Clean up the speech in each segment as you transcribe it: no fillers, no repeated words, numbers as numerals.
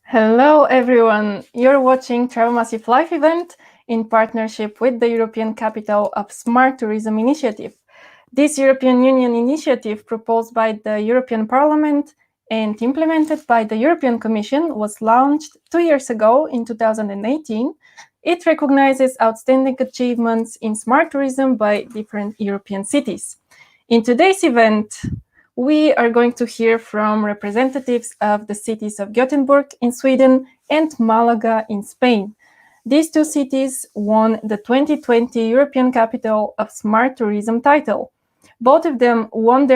Hello everyone, you're watching Travel Massive Live event in partnership with the European Capital of Smart Tourism Initiative. This European Union initiative proposed by the European Parliament and implemented by the European Commission was launched 2 years ago in 2018. It recognizes outstanding achievements in smart tourism by different European cities. In today's event, we are going to hear from representatives of the cities of Gothenburg in Sweden and Malaga in Spain. These two cities won the 2020 European Capital of Smart Tourism title. Both of them won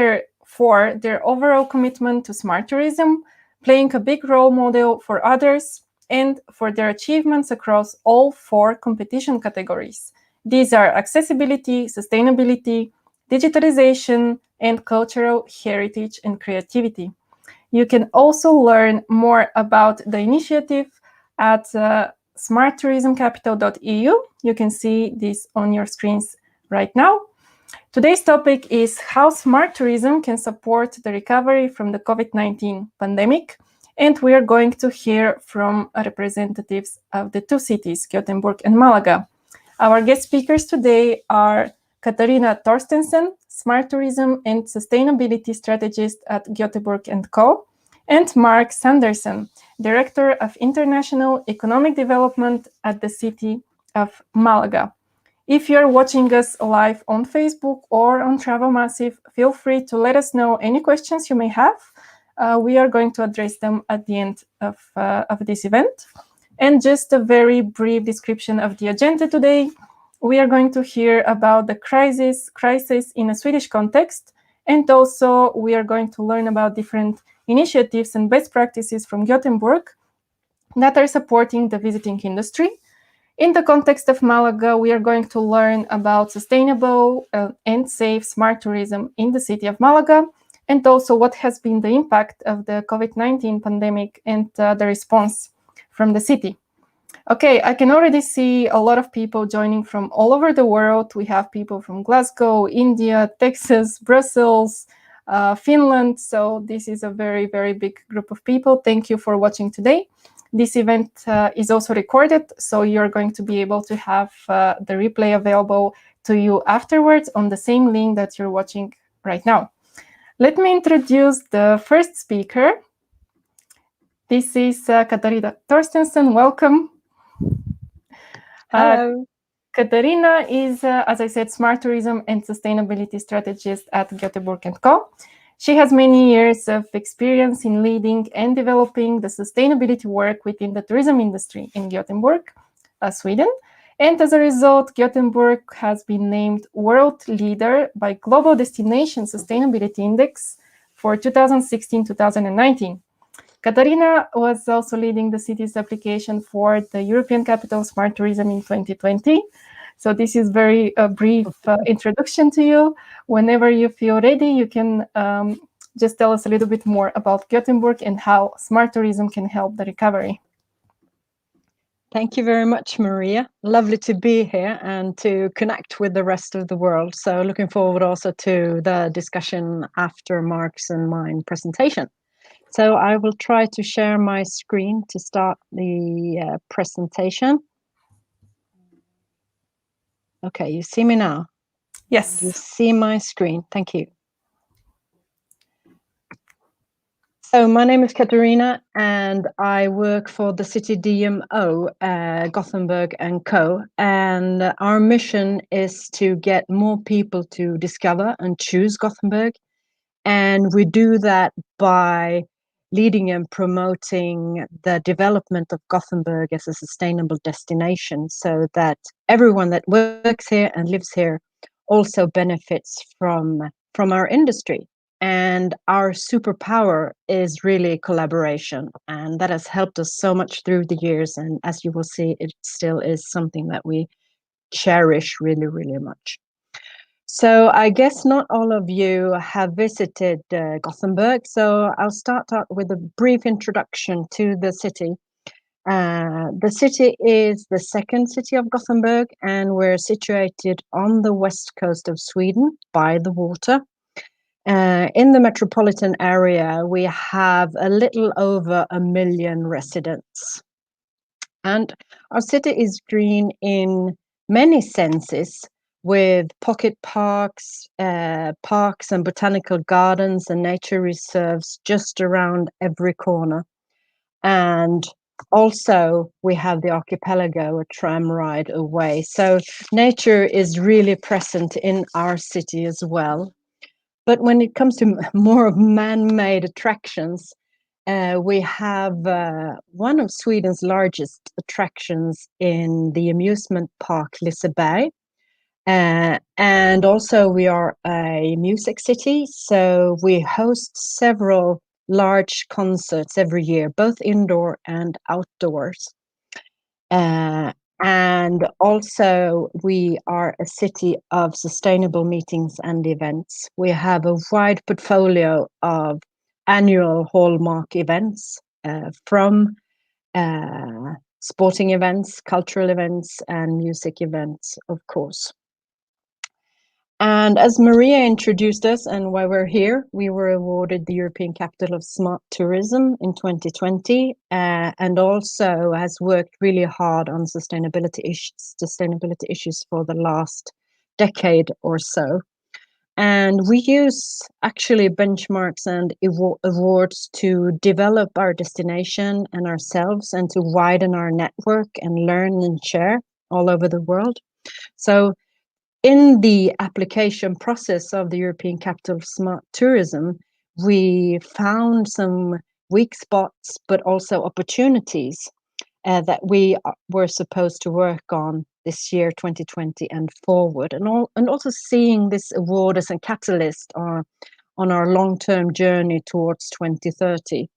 for their overall commitment to smart tourism, playing a big role model for others, and for their achievements across all 4 competition categories. These are accessibility, sustainability, digitalization, and cultural heritage and creativity. You can also learn more about the initiative at smarttourismcapital.eu. You can see this on your screens right now. Today's topic is how smart tourism can support the recovery from the COVID-19 pandemic, and we are going to hear from representatives of the two cities, Gothenburg and Malaga. Our guest speakers today are KATARINA THORSTENSSON, Smart Tourism and Sustainability Strategist at Göteborg & Co., and MARC SANDERSON, Director of International Economic Development at the city of Malaga. If you're watching us live on Facebook or on Travel Massive, feel free to let us know any questions you may have. We are going to address them at the end of this event. And just a very brief description of the agenda today. We are going to hear about the crisis in a Swedish context, and also we are going to learn about different initiatives and best practices from Gothenburg that are supporting the visiting industry. In the context of Malaga, we are going to learn about sustainable and safe smart tourism in the city of Malaga, and also what has been the impact of the COVID-19 pandemic and the response from the city. Okay, I can already see a lot of people joining from all over the world. We have people from Glasgow, India, Texas, Brussels, Finland. So this is a very, very big group of people. Thank you for watching today. This event is also recorded, so you're going to be able to have the replay available to you afterwards on the same link that you're watching right now. Let me introduce the first speaker. This is KATARINA THORSTENSSON. Welcome. Hello. KATARINA is, as I said, Smart Tourism and Sustainability Strategist at Göteborg & Co. She has many years of experience in leading and developing the sustainability work within the tourism industry in Gothenburg, Sweden. And as a result, Gothenburg has been named World Leader by Global Destination Sustainability Index for 2016-2019. KATARINA was also leading the city's application for the European Capital Smart Tourism in 2020. So this is very brief introduction to you. Whenever you feel ready, you can just tell us a little bit more about Gothenburg and how smart tourism can help the recovery. Thank you very much, Maria. Lovely to be here and to connect with the rest of the world. So looking forward also to the discussion after Mark's and mine presentation. So I will try to share my screen to start the presentation. Okay, you see me now? Yes. You see my screen. Thank you. So my name is KATARINA and I work for the city DMO, Gothenburg & Co. And our mission is to get more people to discover and choose Gothenburg. And we do that by leading and promoting the development of Gothenburg as a sustainable destination so that everyone that works here and lives here also benefits from our industry. And our superpower is really collaboration, and that has helped us so much through the years. And as you will see, it still is something that we cherish really, really much. So I guess not all of you have visited Gothenburg, so I'll start out with a brief introduction to the city. The city is the second city of Gothenburg, and we're situated on the west coast of Sweden by the water. In the metropolitan area, we have a little over 1 million residents. And our city is green in many senses, with pocket parks, parks and botanical gardens and nature reserves just around every corner. And also we have the Archipelago, a tram ride away. So nature is really present in our city as well. But when it comes to more of man-made attractions, we have one of Sweden's largest attractions in the amusement park Liseberg. And also we are a music city, so we host several large concerts every year, both indoor and outdoors. And also we are a city of sustainable meetings and events. We have a wide portfolio of annual hallmark events, from sporting events, cultural events, and music events, of course. And as Maria introduced us and why we're here, we were awarded the European Capital of Smart Tourism in 2020, and also has worked really hard on sustainability issues for the last decade or so. And we use actually benchmarks and awards to develop our destination and ourselves, and to widen our network and learn and share all over the world. So in the application process of the European Capital of Smart Tourism, we found some weak spots, but also opportunities that we were supposed to work on this year, 2020, and forward. And also seeing this award as a catalyst on our long-term journey towards 2030.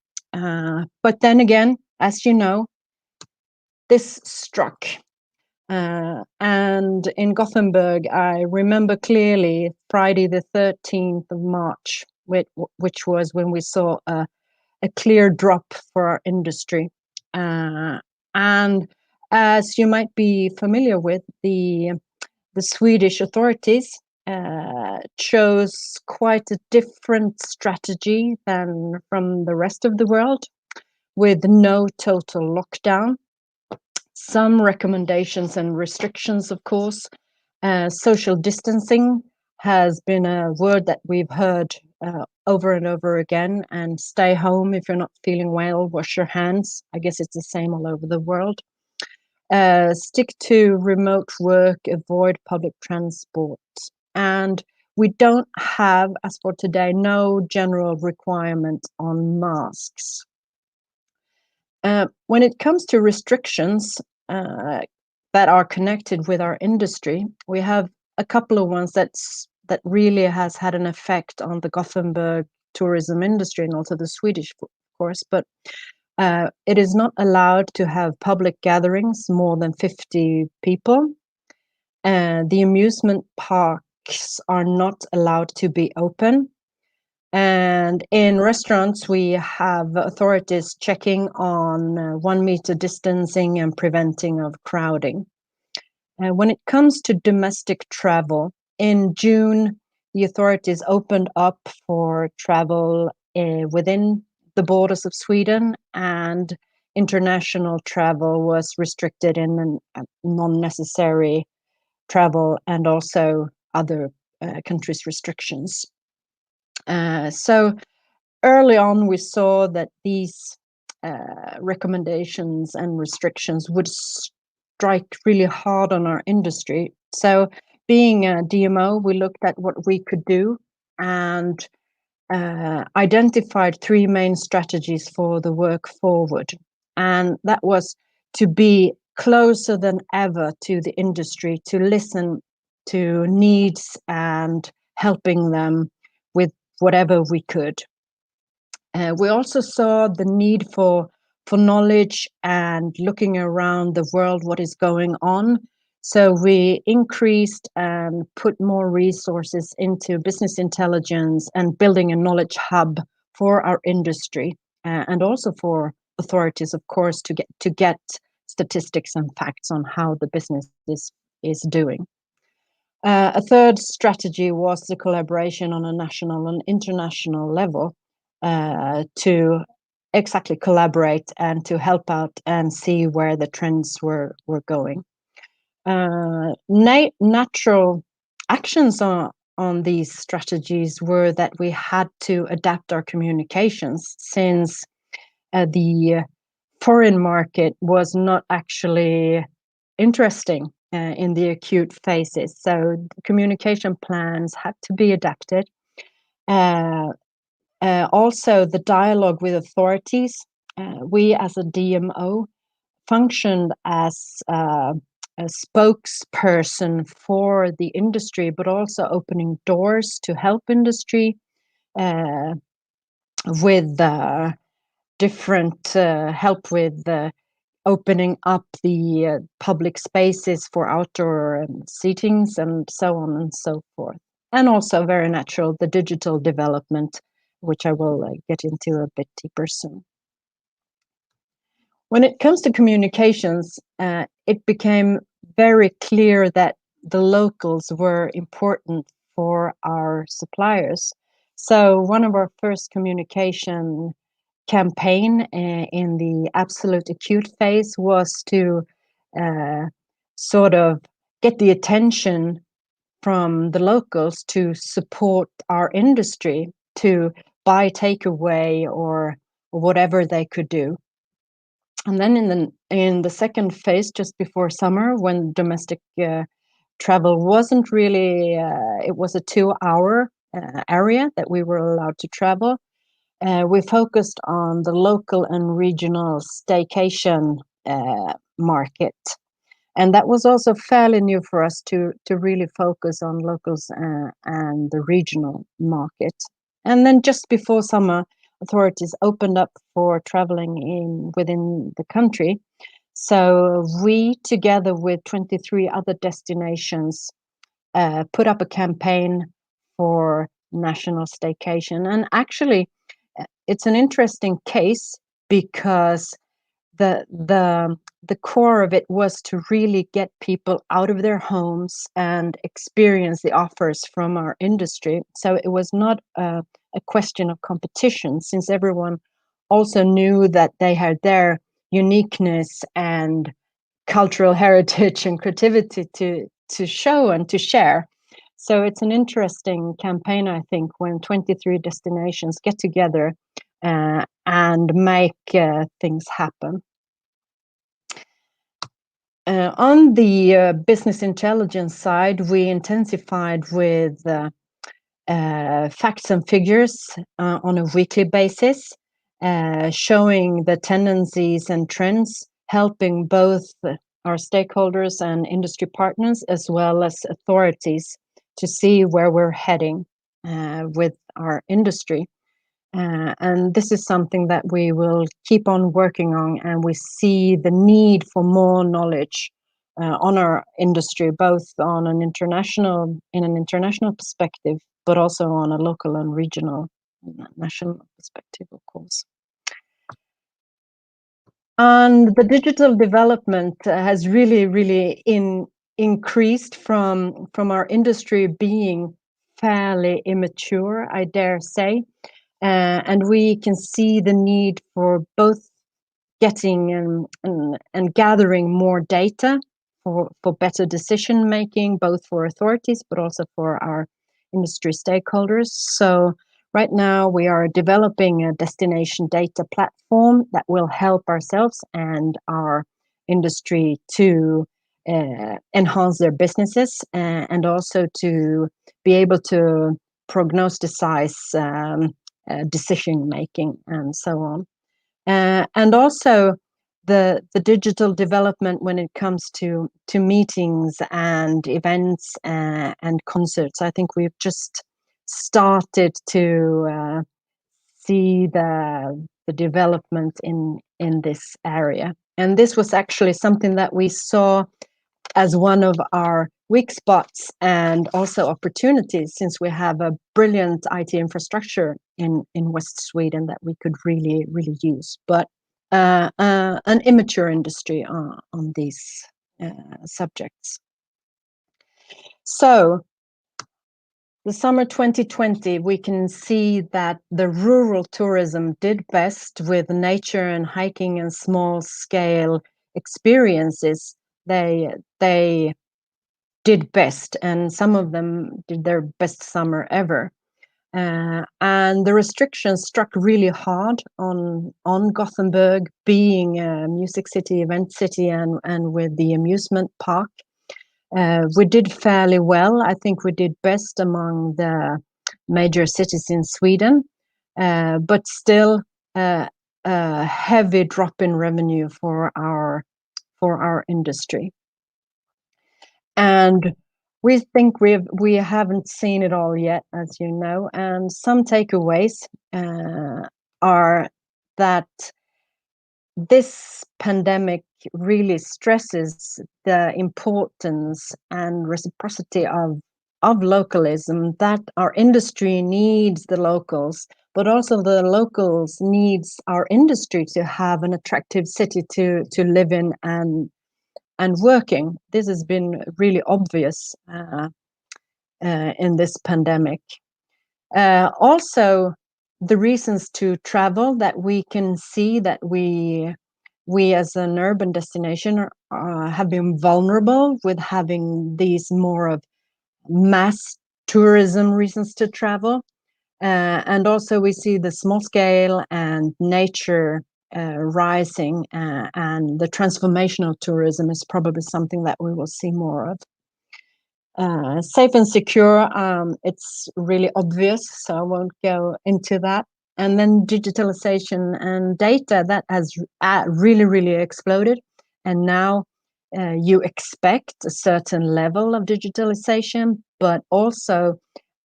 But then again, as you know, this struck. And in Gothenburg, I remember clearly Friday the 13th of March, which was when we saw a clear drop for our industry. And as you might be familiar with, the Swedish authorities chose quite a different strategy than from the rest of the world, with no total lockdown. Some recommendations and restrictions, of course. Social distancing has been a word that we've heard over and over again, and stay home if you're not feeling well, wash your hands. I guess it's the same all over the world. Stick to remote work, avoid public transport. And we don't have, as for today, no general requirement on masks. When it comes to restrictions that are connected with our industry, we have a couple of ones that really has had an effect on the Gothenburg tourism industry, and also the Swedish, of course. But it is not allowed to have public gatherings more than 50 people. The amusement parks are not allowed to be open. And in restaurants, we have authorities checking on 1 meter distancing and preventing of crowding. When it comes to domestic travel, in June, the authorities opened up for travel within the borders of Sweden, and international travel was restricted in non-necessary travel, and also other countries' restrictions. So early on, we saw that these recommendations and restrictions would strike really hard on our industry. So being a DMO, we looked at what we could do, and identified 3 main strategies for the work forward. And that was to be closer than ever to the industry, to listen to needs and helping them with whatever we could. We also saw the need for knowledge and looking around the world, what is going on. So we increased and put more resources into business intelligence and building a knowledge hub for our industry, and also for authorities, of course, to get statistics and facts on how the business is doing. A third strategy was the collaboration on a national and international level to exactly collaborate and to help out and see where the trends were going. Natural actions on these strategies were that we had to adapt our communications, since the foreign market was not actually interesting in the acute phases. So communication plans had to be adapted. Also, the dialogue with authorities. We as a DMO functioned as a spokesperson for the industry, but also opening doors to help industry with different help with opening up the public spaces for outdoor seatings and so on and so forth. And also very natural, the digital development, which I will get into a bit deeper soon. When it comes to communications, it became very clear that the locals were important for our suppliers. So one of our first communication campaign in the absolute acute phase was to sort of get the attention from the locals to support our industry, to buy takeaway or whatever they could do. And then in the second phase, just before summer, when domestic travel wasn't really, it was a 2-hour area that we were allowed to travel. We focused on the local and regional staycation market. And that was also fairly new for us to really focus on locals and the regional market. And then just before summer, authorities opened up for traveling within the country. So we, together with 23 other destinations, put up a campaign for national staycation. And actually, it's an interesting case because the core of it was to really get people out of their homes and experience the offers from our industry. So it was not a question of competition, since everyone also knew that they had their uniqueness and cultural heritage and creativity to show and to share. So it's an interesting campaign, I think, when 23 destinations get together and make things happen. On the business intelligence side, we intensified with facts and figures on a weekly basis, showing the tendencies and trends, helping both our stakeholders and industry partners, as well as authorities, to see where we're heading with our industry. And this is something that we will keep on working on, and we see the need for more knowledge on our industry, both in an international perspective, but also on a local and regional national perspective, of course. And the digital development has really increased from our industry being fairly immature, I dare say. And we can see the need for both getting and gathering more data for better decision making, both for authorities, but also for our industry stakeholders. So right now we are developing a destination data platform that will help ourselves and our industry to enhance their businesses and also to be able to prognosticate decision making and so on. And also the digital development when it comes to meetings and events and concerts. I think we've just started to see the development in this area. And this was actually something that we saw as one of our weak spots and also opportunities, since we have a brilliant IT infrastructure in West Sweden that we could really use, but an immature industry on these subjects. So the summer 2020, we can see that the rural tourism did best with nature and hiking and small scale experiences. They did best, and some of them did their best summer ever. And the restrictions struck really hard on Gothenburg, being a music city, event city, and with the amusement park. We did fairly well. I think we did best among the major cities in Sweden, but still a heavy drop in revenue for our industry. And we think we haven't seen it all yet, as you know. And some takeaways are that this pandemic really stresses the importance and reciprocity of localism, that our industry needs the locals, but also the locals needs our industry to have an attractive city to live in and working. This has been really obvious in this pandemic. Also, the reasons to travel, that we can see that we as an urban destination have been vulnerable with having these more of mass tourism reasons to travel. And also we see the small scale and nature rising, and the transformational tourism is probably something that we will see more of. Safe and secure, it's really obvious, so I won't go into that. And then digitalization and data, that has really, really exploded. And now you expect a certain level of digitalization, but also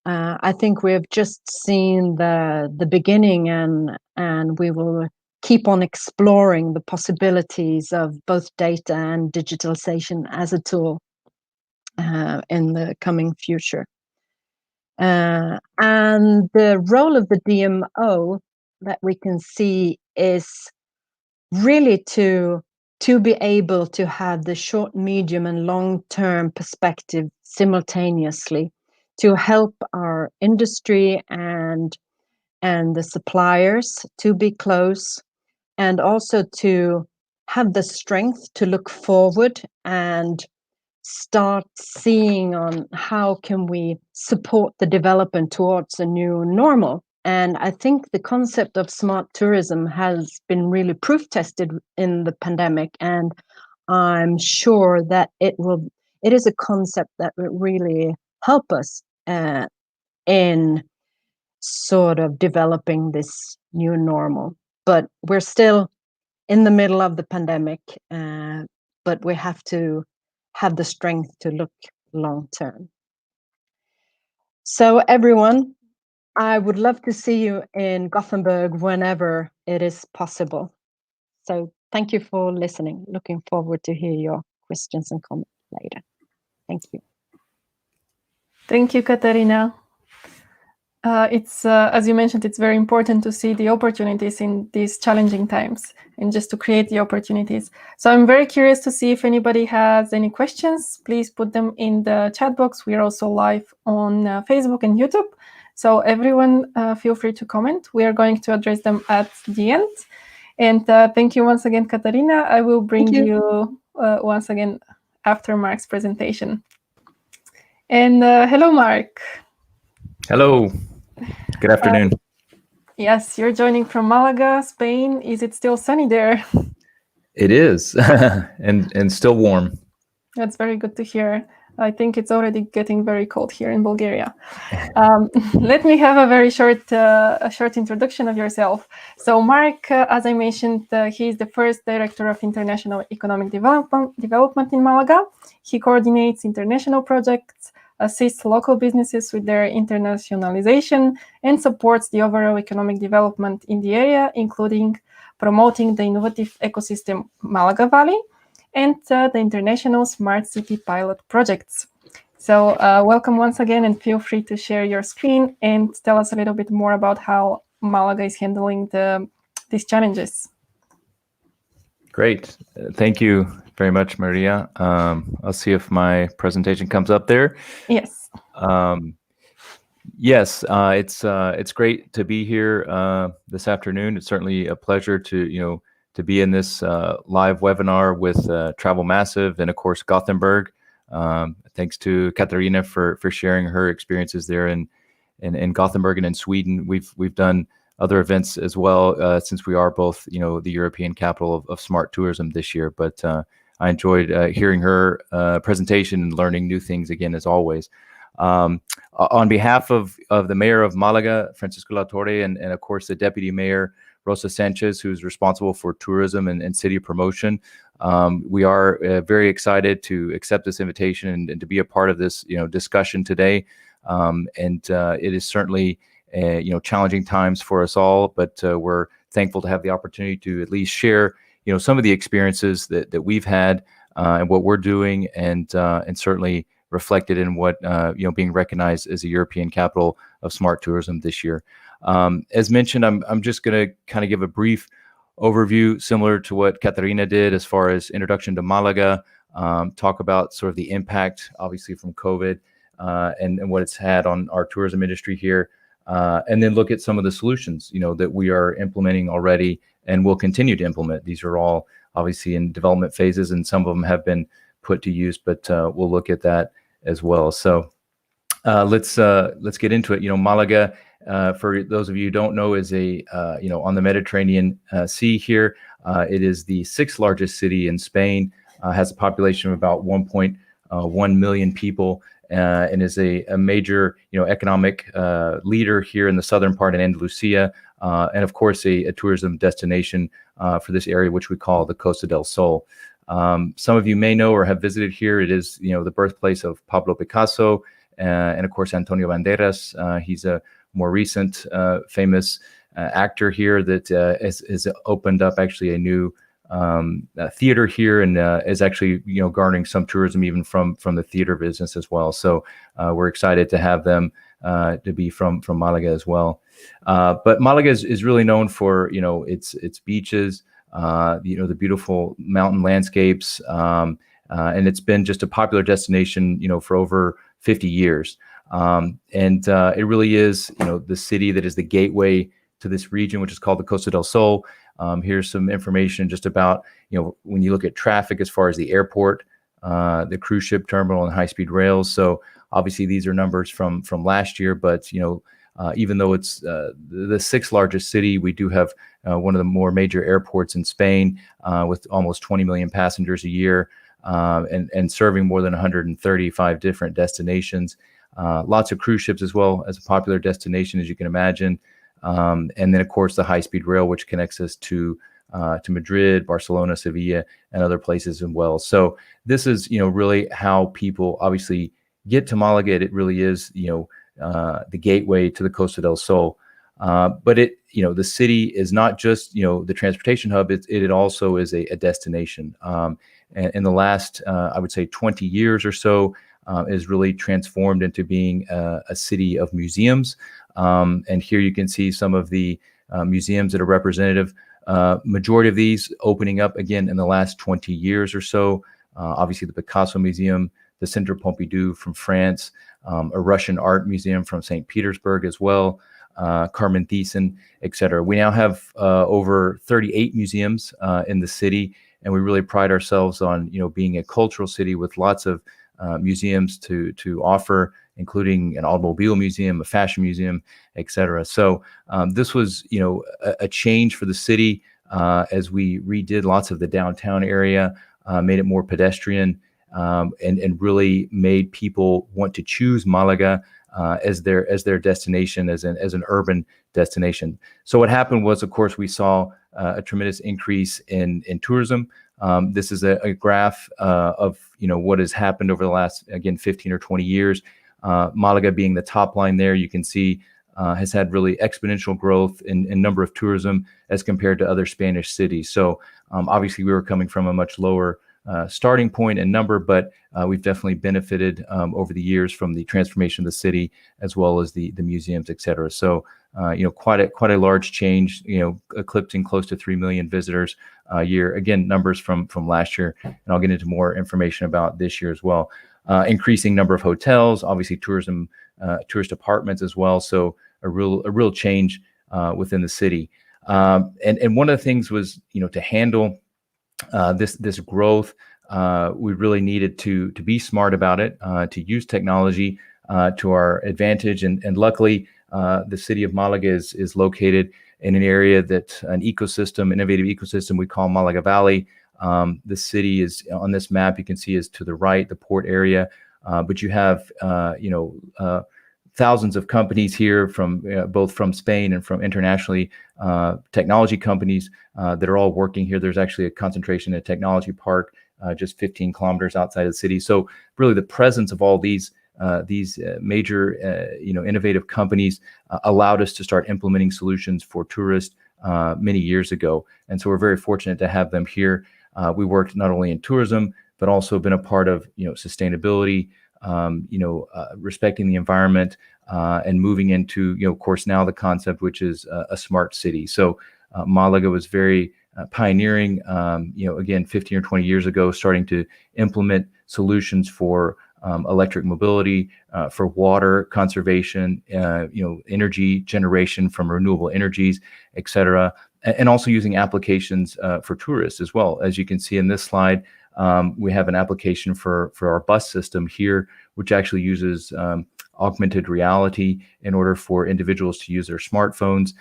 I think we have just seen the beginning, and we will keep on exploring the possibilities of both data and digitalization as a tool in the coming future. And the role of the DMO that we can see is really to be able to have the short, medium, and long-term perspective simultaneously, to help our industry and the suppliers to be close, and also to have the strength to look forward and start seeing on how can we support the development towards a new normal. And I think the concept of smart tourism has been really proof tested in the pandemic, and I'm sure that it is a concept that will really help us in sort of developing this new normal. But we're still in the middle of the pandemic, but we have to have the strength to look long term. So everyone, I would love to see you in Gothenburg whenever it is possible. So thank you for listening. Looking forward to hear your questions and comments later. Thank you. Thank you, Katarina. It's as you mentioned, it's very important to see the opportunities in these challenging times and just to create the opportunities. So I'm very curious to see if anybody has any questions. Please put them in the chat box. We are also live on Facebook and YouTube. So everyone feel free to comment. We are going to address them at the end. And thank you once again, Katarina. I will bring you once again after Mark's presentation. And hello, Mark. Hello. Good afternoon. Yes, you're joining from Malaga, Spain. Is it still sunny there? It is, and still warm. That's very good to hear. I think it's already getting very cold here in Bulgaria. Let me have a very short introduction of yourself. So Mark, as I mentioned, he is the first Director of International Economic Development in Malaga. He coordinates international projects, assists local businesses with their internationalization, and supports the overall economic development in the area, including promoting the innovative ecosystem Malagavalley and the international smart city pilot projects. So welcome once again, and feel free to share your screen and tell us a little bit more about how Malaga is handling these challenges. Great. Thank you very much, Maria. I'll see if my presentation comes up there. Yes. Yes, it's great to be here this afternoon. It's certainly a pleasure to be in this live webinar with Travel Massive and of course Gothenburg. Thanks to KATARINA for sharing her experiences there in Gothenburg and in Sweden. We've done other events as well since we are both the European capital of smart tourism this year. But I enjoyed hearing her presentation and learning new things again as always. On behalf of the mayor of Malaga, Francisco Latorre, and of course the deputy mayor, Rosa Sanchez, who's responsible for tourism and city promotion, we are very excited to accept this invitation and to be a part of this discussion today. It is certainly challenging times for us all, but we're thankful to have the opportunity to at least share some of the experiences that we've had and what we're doing, and certainly reflected in what being recognized as a European capital of smart tourism this year. As mentioned, I'm just going to kind of give a brief overview similar to what KATARINA did as far as introduction to Malaga, talk about sort of the impact obviously from COVID and what it's had on our tourism industry here, and then look at some of the solutions that we are implementing already and will continue to implement. These are all obviously in development phases, and some of them have been put to use, but we'll look at that as well. So let's get into it. Malaga, for those of you who don't know, is on the Mediterranean Sea here. It is the 6th largest city in Spain, has a population of about 1.1 million people, and is a major economic leader here in the southern part in Andalusia, and of course a tourism destination for this area, which we call the Costa del Sol. Some of you may know or have visited here. It is the birthplace of Pablo Picasso and of course Antonio Banderas. He's a more recent famous actor here that has opened up actually a new theater here, and is actually garnering some tourism even from the theater business as well. So we're excited to have them to be from Malaga as well. But Malaga is really known for its beaches, the beautiful mountain landscapes, and it's been just a popular destination for over 50 years. It really is the city that is the gateway to this region, which is called the Costa del Sol. Here's some information just about when you look at traffic as far as the airport, the cruise ship terminal, and high-speed rails. So obviously these are numbers from last year, but even though it's the 6th largest city, we do have one of the more major airports in Spain, with almost 20 million passengers a year, and serving more than 135 different destinations. Lots of cruise ships as well as a popular destination, as you can imagine. And then of course the high-speed rail, which connects us to Madrid, Barcelona, Sevilla, and other places as well. So this is really how people obviously get to Malaga. It really is the gateway to the Costa del Sol. But the city is not just the transportation hub. It also is a destination. And in the last I would say 20 years or so, is really transformed into being a city of museums. And here you can see some of the museums that are representative. Majority of these opening up again in the last 20 years or so. Obviously the Picasso Museum, the Centre Pompidou from France, a Russian art museum from St. Petersburg as well, Carmen Thyssen, etc. We now have over 38 museums in the city, and we really pride ourselves on being a cultural city with lots of museums to offer, including an automobile museum, a fashion museum, etc. So this was a change for the city as we redid lots of the downtown area, made it more pedestrian, and really made people want to choose Malaga as their destination, as an urban destination. So what happened was, of course, we saw a tremendous increase in tourism. This is a graph of what has happened over the last, again, 15 or 20 years. Malaga being the top line there, you can see has had really exponential growth in number of tourism as compared to other Spanish cities. So obviously we were coming from a much lower starting point and number, but we've definitely benefited over the years from the transformation of the city, as well as the museums, et cetera. So, quite a large change, eclipsing close to 3 million visitors a year. Again, numbers from last year, and I'll get into more information about this year as well. Increasing number of hotels, obviously tourism, tourist apartments as well. So a real change within the city. And one of the things was, to handle this growth, we really needed to be smart about it, to use technology to our advantage. And luckily, the city of Malaga is located in an area an innovative ecosystem we call Malagavalley. The city is on this map, you can see, is to the right, the port area. But you have, thousands of companies here from both from Spain and from internationally, technology companies that are all working here. There's actually a concentration at Technology Park, just 15 kilometers outside of the city. So really the presence of all these major, innovative companies allowed us to start implementing solutions for tourists many years ago. And so we're very fortunate to have them here. We worked not only in tourism, but also been a part of, sustainability, respecting the environment, and moving into, of course, now the concept, which is a smart city. So Malaga was very pioneering, again, 15 or 20 years ago, starting to implement solutions for electric mobility, for water conservation, energy generation from renewable energies, et cetera, and also using applications for tourists as well. As you can see in this slide, we have an application for our bus system here, which actually uses augmented reality in order for individuals to use their smartphones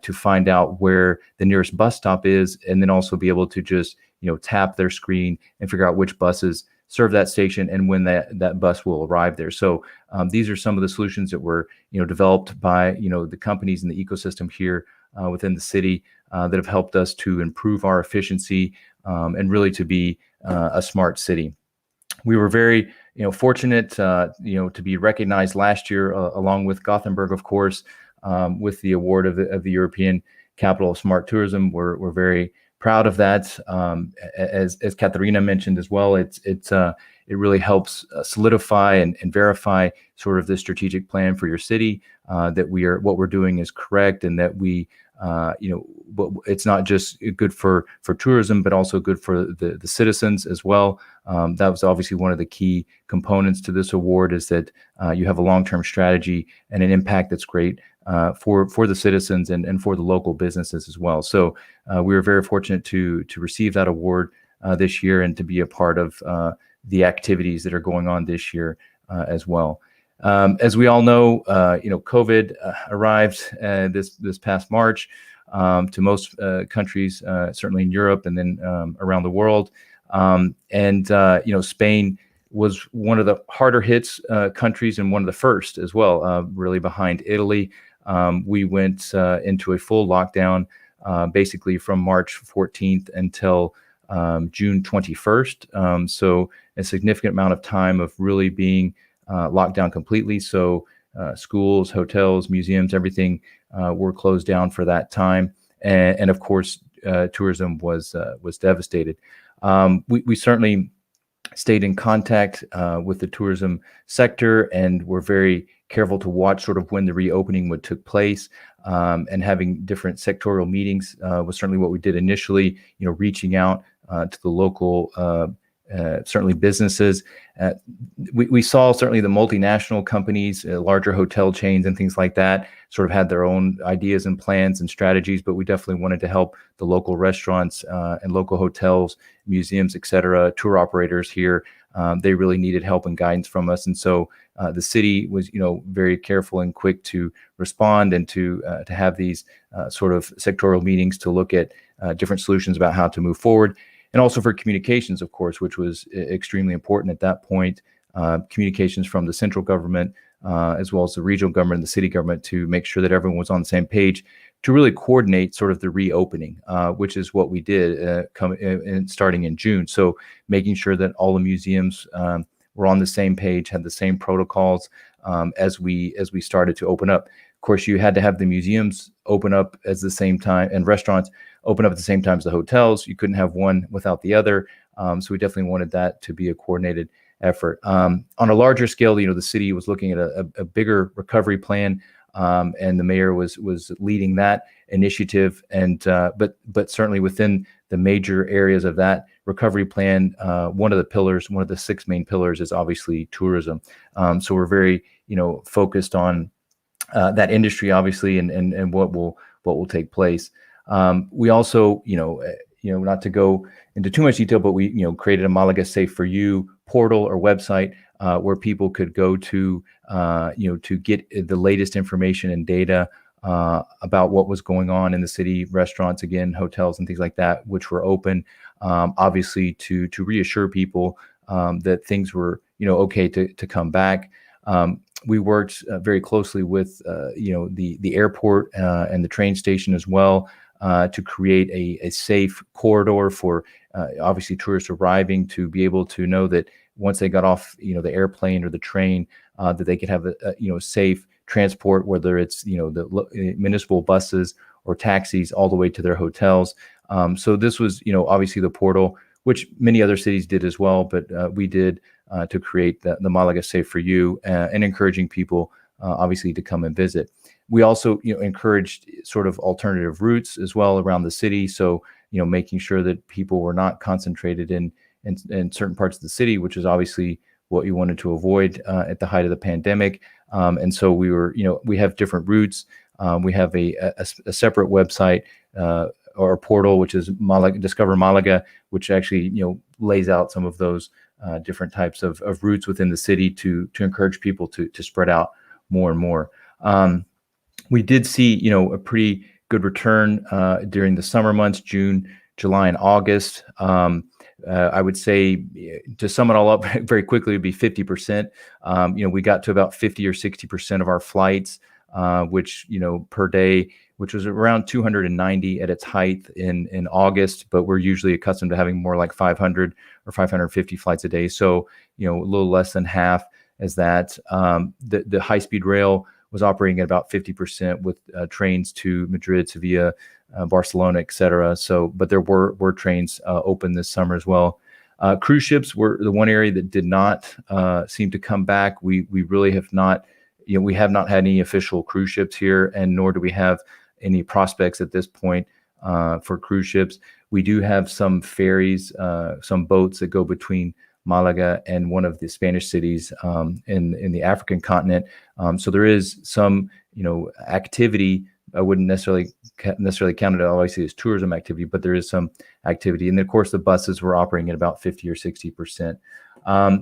to find out where the nearest bus stop is, and then also be able to just tap their screen and figure out which buses serve that station and when that bus will arrive there. So these are some of the solutions that were developed by the companies in the ecosystem here within the city that have helped us to improve our efficiency and really to be a smart city. We were very fortunate to be recognized last year along with Gothenburg, of course, with the award of the European Capital of Smart Tourism. We're very proud of that. As KATARINA mentioned as well, it really helps solidify and verify sort of the strategic plan for your city, that what we're doing is correct, and that we it's not just good for tourism, but also good for the citizens as well. That was obviously one of the key components to this award, is that you have a long-term strategy and an impact that's great for the citizens and for the local businesses as well. So we were very fortunate to receive that award this year, and to be a part of the activities that are going on this year as well. As we all know, COVID arrived this past March to most countries, certainly in Europe and then around the world. Spain was one of the harder hits countries, and one of the first as well, really behind Italy. We went into a full lockdown basically from March 14th until June 21st. So a significant amount of time of really being locked down completely. So schools, hotels, museums, everything were closed down for that time. And of course, tourism was devastated. We certainly stayed in contact with the tourism sector, and were very careful to watch sort of when the reopening would take place, and having different sectorial meetings was certainly what we did initially, reaching out to the local certainly businesses. We saw certainly the multinational companies, larger hotel chains and things like that sort of had their own ideas and plans and strategies, but we definitely wanted to help the local restaurants and local hotels, museums, et cetera, tour operators here. They really needed help and guidance from us. And so the city was, very careful and quick to respond, and to have these sort of sectorial meetings to look at different solutions about how to move forward. And also for communications, of course, which was extremely important at that point, communications from the central government, as well as the regional government and the city government, to make sure that everyone was on the same page, to really coordinate sort of the reopening, which is what we did starting in June. So making sure that all the museums were on the same page, had the same protocols as we started to open up. Of course, you had to have the museums open up at the same time and restaurants open up at the same time as the hotels. You couldn't have one without the other. So we definitely wanted that to be a coordinated effort. On a larger scale, the city was looking at a bigger recovery plan, and the mayor was leading that initiative. And but certainly within the major areas of that recovery plan, one of the 6 main pillars is obviously tourism. So we're very focused on that industry, obviously, and what will take place. We also, not to go into too much detail, but we, created a Malaga Safe for You portal or website where people could go to, to get the latest information and data about what was going on in the city, restaurants, again, hotels and things like that, which were open, obviously to reassure people that things were, okay to come back. We worked very closely with, the airport and the train station as well to create a safe corridor for obviously tourists arriving to be able to know that once they got off, the airplane or the train, that they could have a safe transport, whether it's, the municipal buses or taxis all the way to their hotels. So this was, obviously the portal, which many other cities did as well, but we did to create the Malaga Safe for You and encouraging people, obviously, to come and visit. We also, encouraged sort of alternative routes as well around the city. So, making sure that people were not concentrated in certain parts of the city, which is obviously what you wanted to avoid at the height of the pandemic. And so we were, we have different routes. We have a separate website or a portal, which is Discover Malaga, which actually, lays out some of those different types of routes within the city to encourage people to spread out more and more. We did see, a pretty good return during the summer months, June, July, and August. I would say, to sum it all up very quickly, it would be 50%. We got to about 50 or 60% of our flights, which, per day, which was around 290 at its height in August, but we're usually accustomed to having more like 500 or 550 flights a day. So, a little less than half as that. The high-speed rail was operating at about 50% with trains to Madrid, Sevilla, Barcelona, et cetera. So, but there were trains open this summer as well. Cruise ships were the one area that did not seem to come back. We really have not, we have not had any official cruise ships here, and nor do we have any prospects at this point for cruise ships. We do have some ferries, some boats that go between Malaga and one of the Spanish cities in the African continent. So there is some, activity. I wouldn't necessarily count it obviously as tourism activity, but there is some activity. And of course, the buses were operating at about 50 or 60%.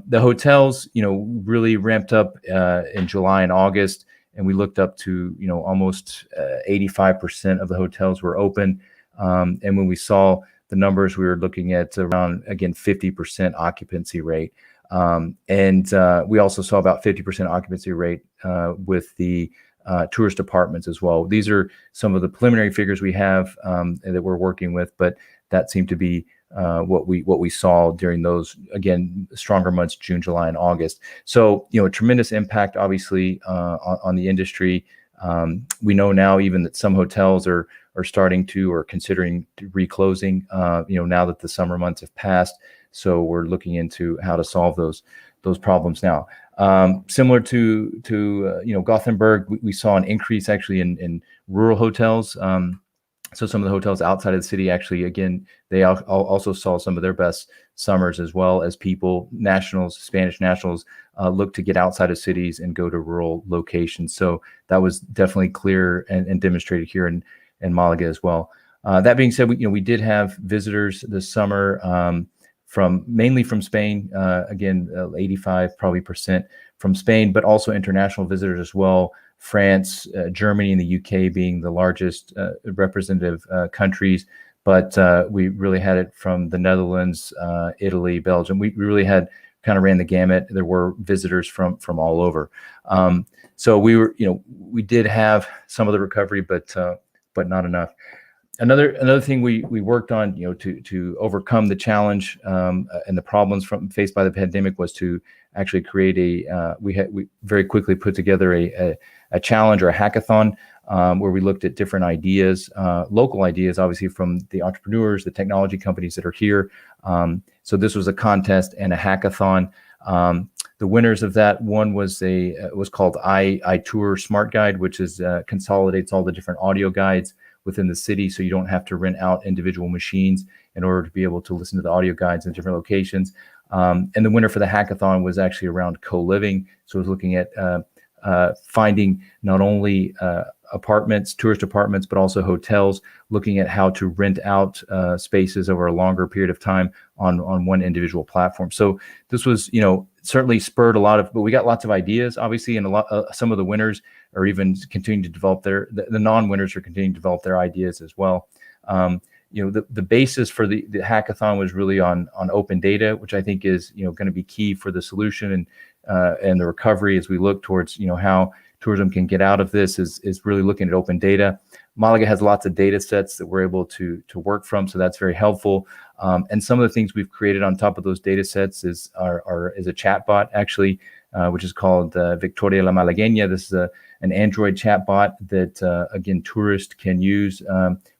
The hotels, really ramped up in July and August, and we looked up to, almost 85% of the hotels were open. And when we saw the numbers, we were looking at around, again, 50% occupancy rate. And we also saw about 50% occupancy rate with the tourist apartments as well. These are some of the preliminary figures we have that we're working with, but that seemed to be what we saw during those, again, stronger months, June, July, and August. So, a tremendous impact, obviously, on the industry. We know now even that some hotels are starting to or considering reclosing, now that the summer months have passed. So we're looking into how to solve those problems now. Similar to Gothenburg, we saw an increase actually in rural hotels. So some of the hotels outside of the city, actually, again, they also saw some of their best summers, as well as people, nationals, Spanish nationals, look to get outside of cities and go to rural locations. So that was definitely clear and demonstrated here in Malaga as well. That being said, we did have visitors this summer mainly from Spain, again, 85% probably from Spain, but also international visitors as well. France, Germany, and the UK being the largest representative countries, but we really had it from the Netherlands, Italy, Belgium. We really kind of ran the gamut. There were visitors from all over. So we did have some of the recovery, but not enough. Another thing we worked on, to overcome the challenge and the problems faced by the pandemic was to actually create we very quickly put together a challenge or a hackathon where we looked at different ideas, local ideas, obviously from the entrepreneurs, the technology companies that are here. So this was a contest and a hackathon. The winners of that one was called iTour Smart Guide, which consolidates all the different audio guides within the city, so you don't have to rent out individual machines in order to be able to listen to the audio guides in different locations. And the winner for the hackathon was actually around co-living. So it was looking at finding not only tourist apartments, but also hotels, looking at how to rent out spaces over a longer period of time on one individual platform. So this was, certainly spurred but we got lots of ideas, obviously, and some of the winners are even continuing to develop the non-winners are continuing to develop their ideas as well. The basis for the hackathon was really on open data, which I think is, going to be key for the solution and the recovery as we look towards, how tourism can get out of this is really looking at open data. Malaga has lots of data sets that we're able to work from, so that's very helpful. And some of the things we've created on top of those data sets is a chatbot, actually, which is called Victoria la Malagueña. This is an Android chatbot that, again, tourists can use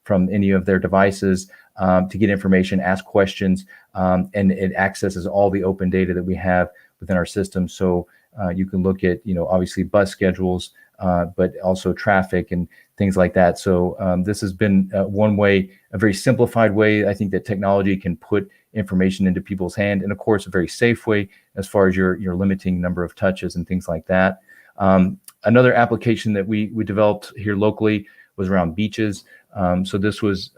from any of their devices to get information, ask questions, and it accesses all the open data that we have within our system. So you can look at, obviously bus schedules, but also traffic and things like that. So this has been one way, a very simplified way, I think, that technology can put information into people's hand, and of course, a very safe way as far as your limiting number of touches and things like that. Another application that we developed here locally was around beaches. So this was,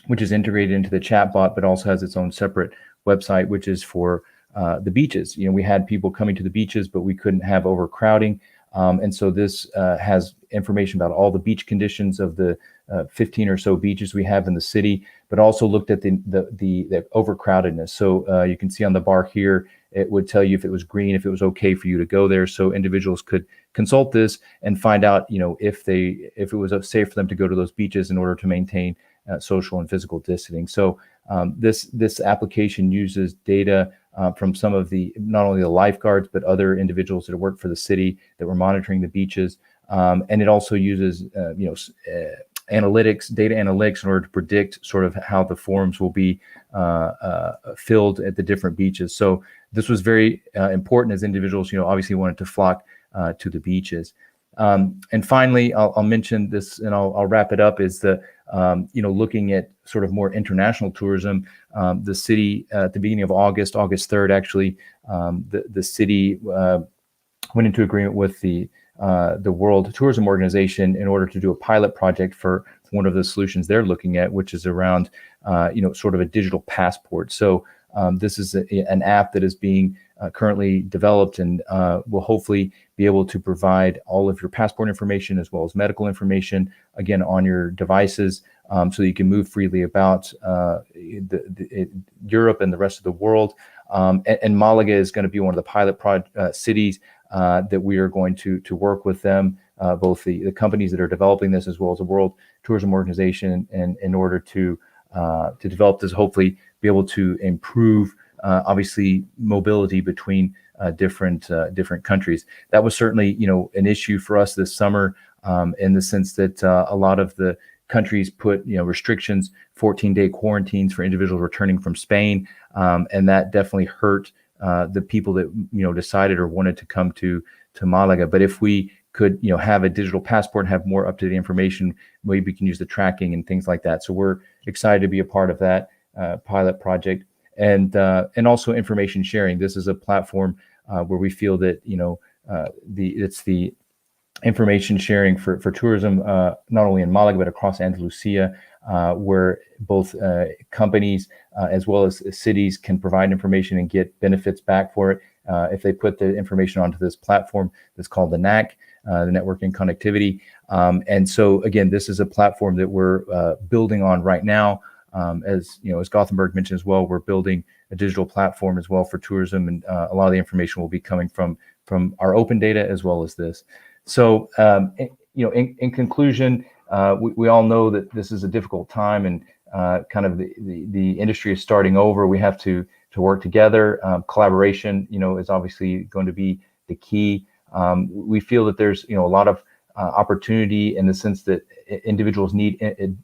which is integrated into the chatbot, but also has its own separate website, which is for the beaches. We had people coming to the beaches, but we couldn't have overcrowding. And so this has information about all the beach conditions of the 15 or so beaches we have in the city, but also looked at the overcrowdedness. So you can see on the bar here, it would tell you if it was green, if it was okay for you to go there. So individuals could consult this and find out, if it was safe for them to go to those beaches in order to maintain social and physical distancing. So this application uses data from some of not only the lifeguards, but other individuals that work for the city that were monitoring the beaches. And it also uses, data analytics in order to predict sort of how the forms will be filled at the different beaches. So this was very important as individuals, obviously wanted to flock to the beaches. And finally, I'll mention this and I'll wrap it up, is looking at sort of more international tourism. The city at the beginning of August 3rd, actually, the city went into agreement with the World Tourism Organization in order to do a pilot project for one of the solutions they're looking at, which is around, sort of a digital passport. So this is an app that is being currently developed and will hopefully be able to provide all of your passport information as well as medical information, again, on your devices, so that you can move freely about Europe and the rest of the world. And Malaga is going to be one of the pilot cities that we are going to work with them, both the companies that are developing this as well as the World Tourism Organization, and in order to develop this, hopefully be able to improve obviously mobility between different countries. That was certainly an issue for us this summer, in the sense that a lot of the countries put restrictions, 14-day quarantines for individuals returning from Spain, and that definitely hurt the people that decided or wanted to come to Malaga. But if we could have a digital passport and have more up-to-date information, maybe we can use the tracking and things like that. So we're excited to be a part of that pilot project. And also information sharing. This is a platform where we feel that it's the information sharing for tourism, not only in Malaga but across Andalusia, where both companies as well as cities can provide information and get benefits back for it if they put the information onto this platform that's called the NAC, the Networking Connectivity. And so again, this is a platform that we're building on right now. As Gothenburg mentioned as well, we're building a digital platform as well for tourism, and a lot of the information will be coming from our open data as well as this. So, in conclusion, we all know that this is a difficult time, and kind of the industry is starting over. We have to work together. Collaboration, is obviously going to be the key. We feel that there's, a lot of opportunity in the sense that individuals need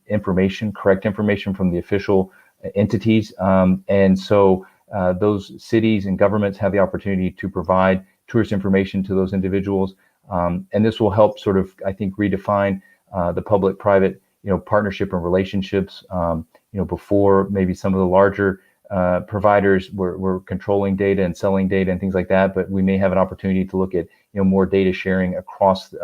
information, correct information from the official entities. And so those cities and governments have the opportunity to provide tourist information to those individuals. And this will help sort of, I think, redefine the public-private, partnership and relationships. Before maybe some of the larger providers were controlling data and selling data and things like that, but we may have an opportunity to look at, more data sharing across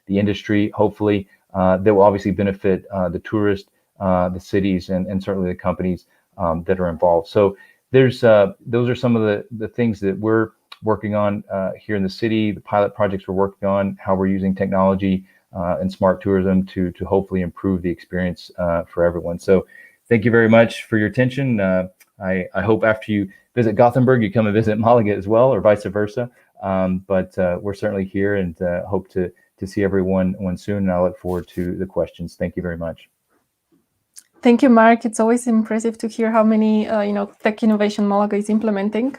the industry, hopefully, that will obviously benefit the tourists, the cities, and certainly the companies that are involved. So those are some of the things that we're working on here in the city, the pilot projects we're working on, how we're using technology and smart tourism to hopefully improve the experience for everyone. So thank you very much for your attention. I hope after you visit Gothenburg, you come and visit Malaga as well, or vice versa. But we're certainly here and hope to see everyone soon. And I look forward to the questions. Thank you very much. Thank you, Mark. It's always impressive to hear how many tech innovation Malaga is implementing.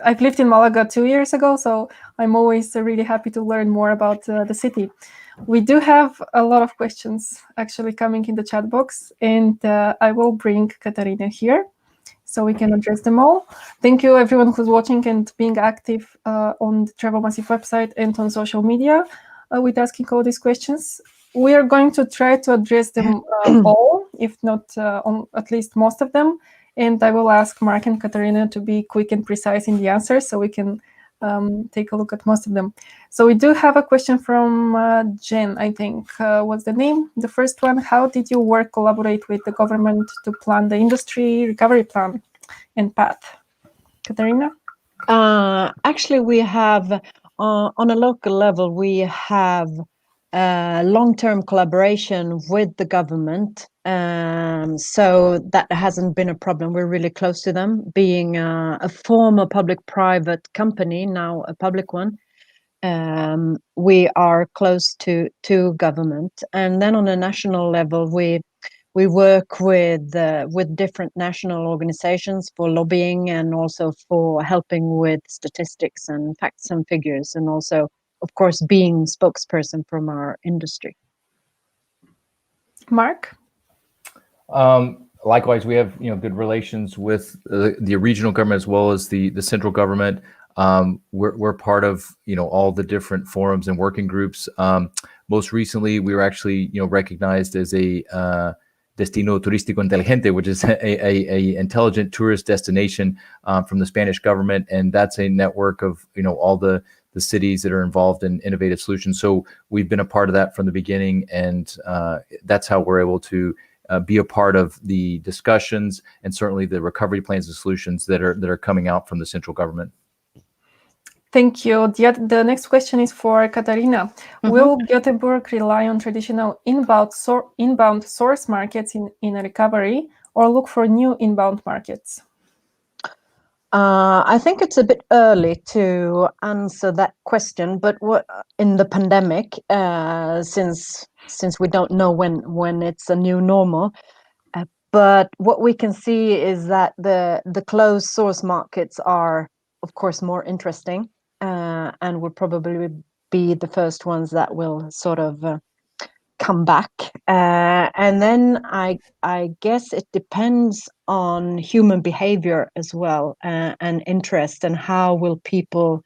I've lived in Malaga 2 years ago, so I'm always really happy to learn more about the city. We do have a lot of questions actually coming in the chat box, and I will bring Katarina here so we can address them all. Thank you everyone who's watching and being active on the Travel Massive website and on social media with asking all these questions. We are going to try to address them all, if not on at least most of them. And I will ask Mark and Katarina to be quick and precise in the answers so we can take a look at most of them. So we do have a question from Jen, I think, was the name. The first one, how did you collaborate with the government to plan the industry recovery plan and path? Katarina? Actually, we have, on a local level, we have long-term collaboration with the government. So that hasn't been a problem. We're really close to them, being a former public-private company, now a public one. We are close to government. And then on a national level, we work with different national organizations for lobbying and also for helping with statistics and facts and figures, and also, of course, being spokesperson from our industry. Mark? Likewise, we have good relations with the regional government as well as the central government. We're part of all the different forums and working groups. Most recently, we were actually recognized as a Destino Turístico Inteligente, which is a intelligent tourist destination from the Spanish government, and that's a network of all the cities that are involved in innovative solutions. So we've been a part of that from the beginning, and that's how we're able to be a part of the discussions and certainly the recovery plans and solutions that are coming out from the central government. Thank you. The next question is for Katarina. Mm-hmm. Will Göteborg rely on traditional inbound source markets in a recovery, or look for new inbound markets? I think it's a bit early to answer that question, but what in the pandemic, since we don't know when it's a new normal, but what we can see is that the closed source markets are, of course, more interesting. And will probably be the first ones that will sort of come back. And then I guess it depends on human behavior as well, and interest, and how will people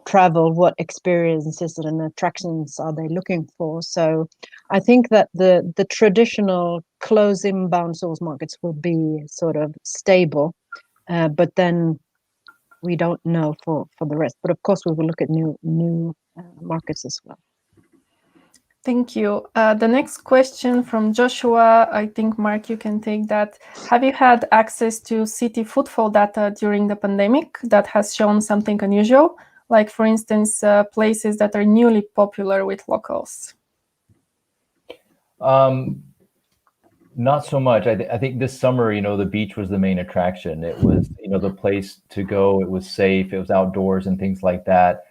travel, what experiences and attractions are they looking for. So I think that the traditional closed inbound source markets will be sort of stable, but then we don't know for the rest, but of course we will look at new markets as well. Thank you. The next question from Joshua, I think, Mark, you can take that. Have you had access to city footfall data during the pandemic that has shown something unusual? Like, for instance, places that are newly popular with locals? Not so much. I think this summer, the beach was the main attraction. It was, the place to go. It was safe. It was outdoors and things like that.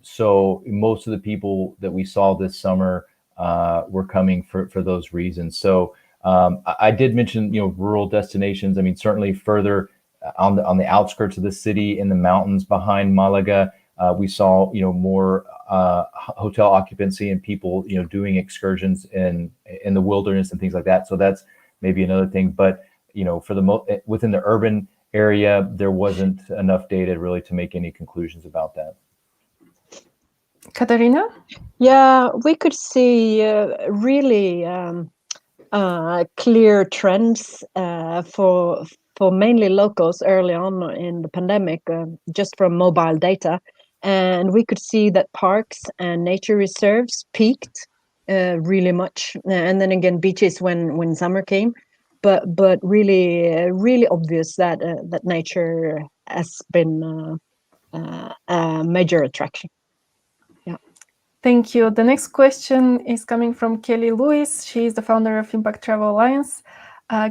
So most of the people that we saw this summer were coming for those reasons. So I did mention, rural destinations. I mean, certainly further on the outskirts of the city, in the mountains behind Malaga, we saw, more hotel occupancy and people, doing excursions in the wilderness and things like that. So that's maybe another thing. But, for within the urban area, there wasn't enough data really to make any conclusions about that. Katarina? Yeah, we could see really clear trends for mainly locals early on in the pandemic, just from mobile data. And we could see that parks and nature reserves peaked really much, and then again beaches when summer came. But really obvious that that nature has been a major attraction. Yeah. Thank you. The next question is coming from Kelly Lewis. She is the founder of Impact Travel Alliance.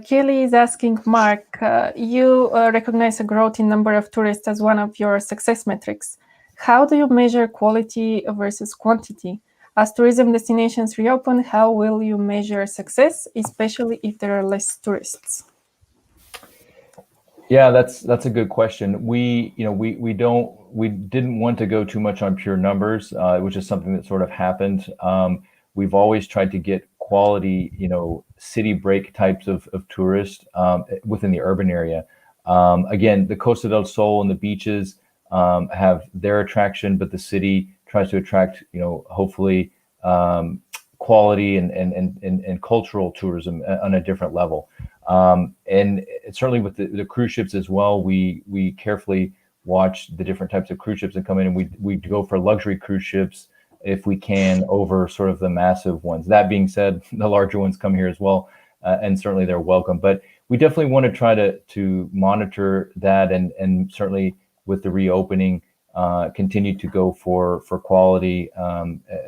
Kelly is asking, Mark, you recognize a growth in number of tourists as one of your success metrics. How do you measure quality versus quantity? As tourism destinations reopen, how will you measure success, especially if there are less tourists? Yeah, that's a good question. We didn't want to go too much on pure numbers, which is something that sort of happened. We've always tried to get quality, city break types of tourists within the urban area. Again, the Costa del Sol and the beaches have their attraction, but the city tries to attract, hopefully quality and cultural tourism on a different level. And certainly with the cruise ships as well, we carefully watch the different types of cruise ships that come in, and we go for luxury cruise ships if we can over sort of the massive ones. That being said, the larger ones come here as well, and certainly they're welcome. But we definitely want to try to monitor that, and certainly with the reopening, continue to go for quality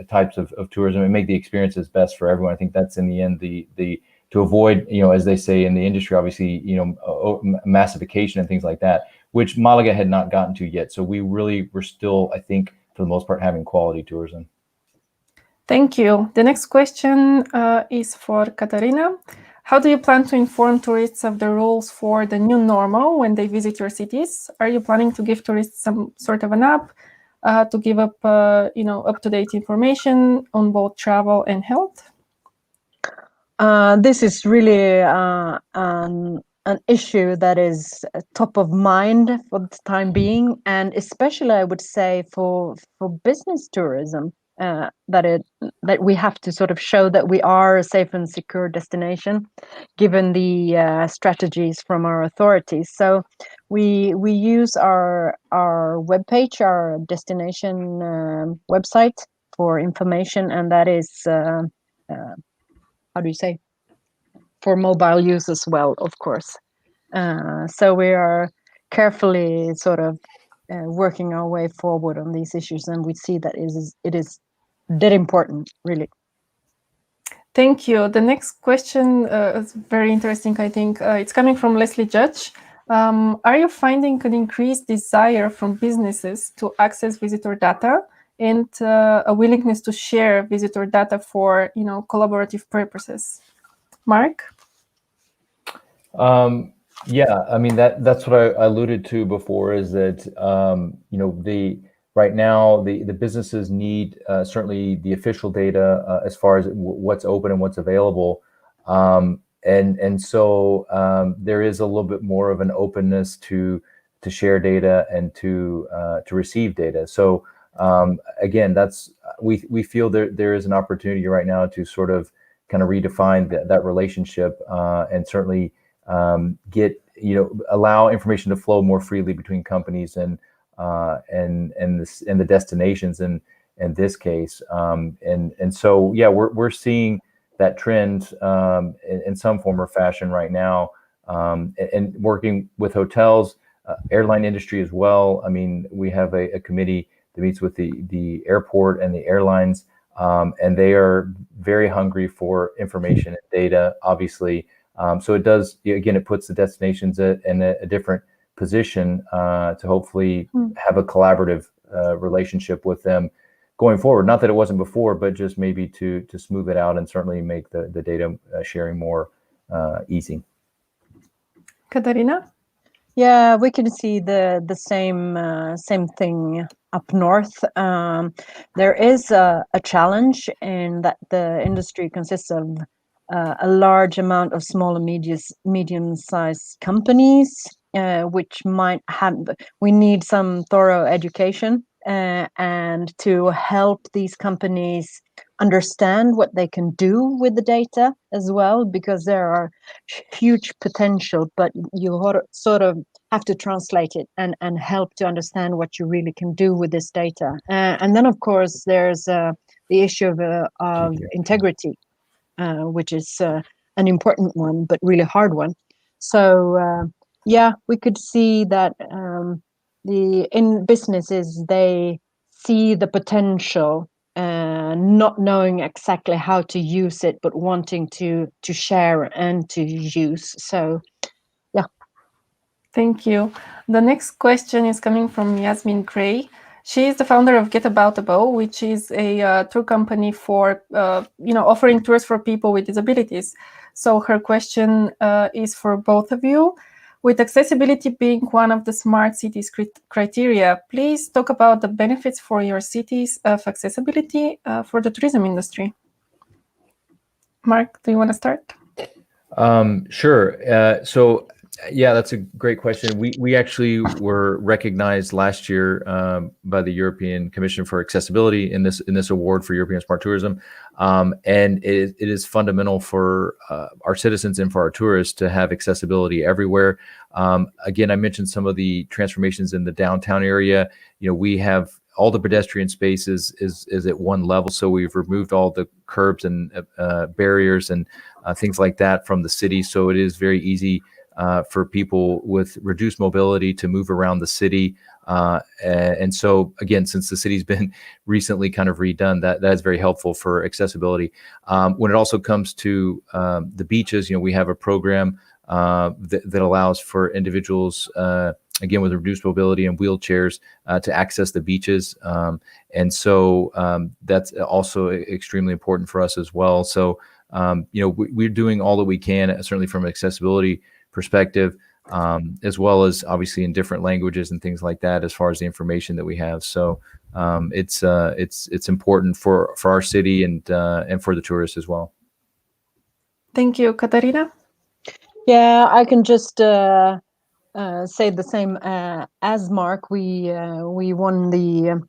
types of tourism and make the experiences best for everyone. I think that's in the end the to avoid, as they say in the industry, obviously, massification and things like that, which Malaga had not gotten to yet. So we really were still, I think, for the most part, having quality tourism. Thank you. The next question is for Katarina. How do you plan to inform tourists of the rules for the new normal when they visit your cities? Are you planning to give tourists some sort of an app to give up-to-date information on both travel and health? This is really an issue that is top of mind for the time being, and especially I would say for business tourism, that we have to sort of show that we are a safe and secure destination, given the strategies from our authorities. So we use our webpage, our destination website for information, and that is how do you say, for mobile use as well, of course. So we are carefully sort of working our way forward on these issues, and we see that it is that important, really. Thank you. The next question is very interesting, I think. It's coming from Leslie Judge. Are you finding an increased desire from businesses to access visitor data and a willingness to share visitor data for, collaborative purposes? Mark? Yeah, I mean, that's what I alluded to before, is that, right now the businesses need certainly the official data as far as what's open and what's available. And so there is a little bit more of an openness to share data and to receive data. So again, we feel there is an opportunity right now to sort of kind of redefine that relationship and certainly allow information to flow more freely between companies and the destinations in this case. And so, yeah, we're seeing that trend in some form or fashion right now, and working with hotels, airline industry as well. I mean, we have a committee that meets with the airport and the airlines, and they are very hungry for information and data, obviously. So it does, again, it puts the destinations in a different position to hopefully have a collaborative relationship with them going forward. Not that it wasn't before, but just maybe to smooth it out and certainly make the data sharing more easy. Katarina? Yeah, we can see the same thing up north. There is a challenge in that the industry consists of a large amount of small and medium-sized companies, which might have. We need some thorough education and to help these companies understand what they can do with the data as well, because there are huge potential, but you sort of have to translate it and help to understand what you really can do with this data. And then, of course, there's the issue of integrity, which is an important one, but really hard one. So, yeah, we could see that in businesses, they see the potential, not knowing exactly how to use it, but wanting to share and to use. So, yeah. Thank you. The next question is coming from Yasmin Gray. She is the founder of Getaboutable, which is a tour company for offering tours for people with disabilities. So her question is for both of you. With accessibility being one of the smart cities criteria, please talk about the benefits for your cities of accessibility for the tourism industry. Mark, do you want to start? Sure. So, yeah, that's a great question. We actually were recognized last year by the European Commission for Accessibility in this award for European Smart Tourism, and it is fundamental for our citizens and for our tourists to have accessibility everywhere. Again, I mentioned some of the transformations in the downtown area. We have all the pedestrian spaces is at one level, so we've removed all the curbs and barriers and things like that from the city, so it is very easy for people with reduced mobility to move around the city. And so, again, since the city's been recently kind of redone, that is very helpful for accessibility. When it also comes to the beaches, we have a program that allows for individuals, again, with reduced mobility and wheelchairs to access the beaches. And so that's also extremely important for us as well. So, we're doing all that we can, certainly from an accessibility perspective, as well as obviously in different languages and things like that, as far as the information that we have. So it's important for our city and for the tourists as well. Thank you. Katarina? Yeah, I can just say the same as Mark. We won the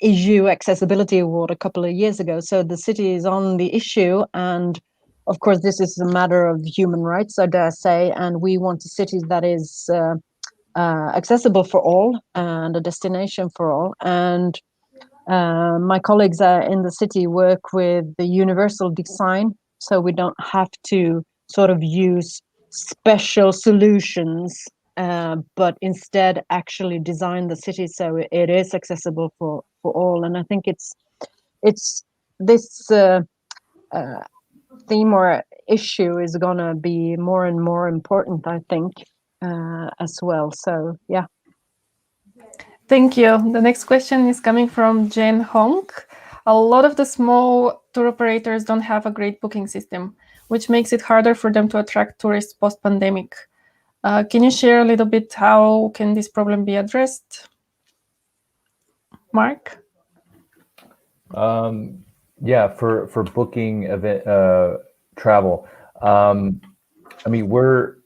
EU Accessibility Award a couple of years ago. So the city is on the issue, and of course, this is a matter of human rights, I dare say, and we want a city that is accessible for all and a destination for all. And my colleagues in the city work with the universal design, so we don't have to sort of use special solutions, but instead actually design the city so it is accessible for all. And I think it's this theme or issue is gonna be more and more important, I think, as well. So yeah. Thank you. The next question is coming from Jen Hong. A lot of the small tour operators don't have a great booking system, which makes it harder for them to attract tourists post-pandemic. Can you share a little bit how can this problem be addressed? Mark? Yeah, for booking event travel. I mean, we're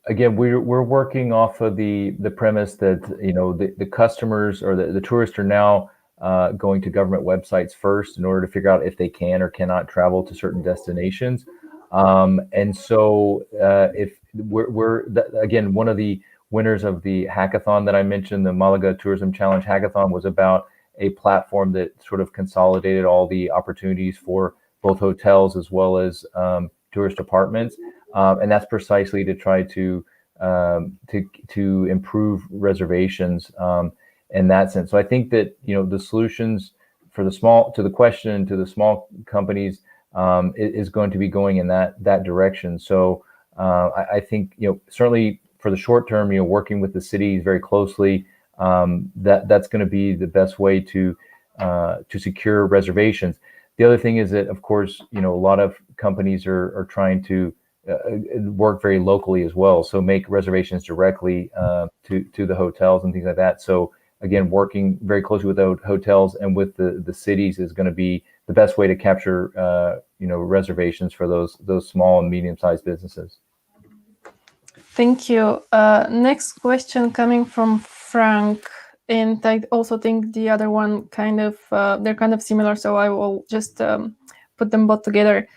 working off of the premise that the customers or the tourists are now going to government websites first in order to figure out if they can or cannot travel to certain destinations. And so if we're again, one of the winners of the hackathon that I mentioned, the Malaga Tourism Challenge hackathon, was about a platform that sort of consolidated all the opportunities for both hotels as well as tourist apartments, and that's precisely to try to improve reservations in that sense. So I think that the solutions for the question to the small companies is going to be going in that direction. So I think certainly for the short term, working with the cities very closely, that's going to be the best way to to secure reservations. The other thing is that, of course, a lot of companies are trying to work very locally as well, so make reservations directly to the hotels and things like that. So again, working very closely with the hotels and with the cities is going to be the best way to capture reservations for those small and medium-sized businesses. Thank you. Next question coming from Frank, and I also think the other one they're kind of similar, so I will just put them both together.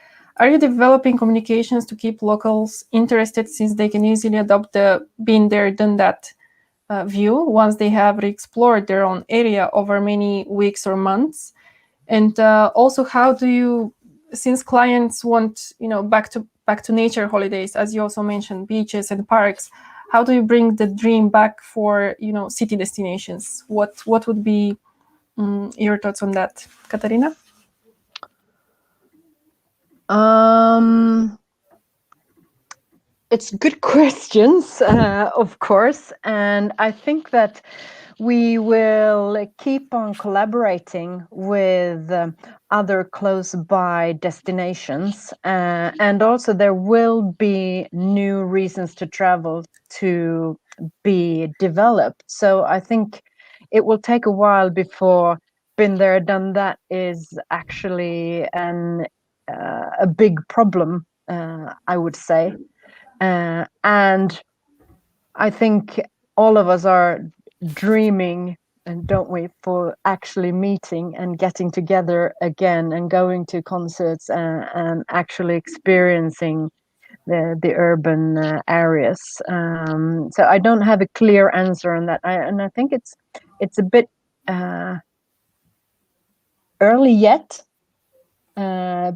Are you developing communications to keep locals interested, since they can easily adopt the been there, done that view once they have re-explored their own area over many weeks or months? And also, how do you, since clients want back to nature holidays, as you also mentioned, beaches and parks, how do you bring the dream back for city destinations? What would be your thoughts on that, Katarina? It's good questions, of course, and I think that we will keep on collaborating with other close by destinations, and also there will be new reasons to travel to be developed. So I think it will take a while before been there, done that is actually a big problem, I would say. And I think all of us are dreaming, and don't we, for actually meeting and getting together again and going to concerts and actually experiencing the urban areas. So I don't have a clear answer on that. And I think it's a bit early yet.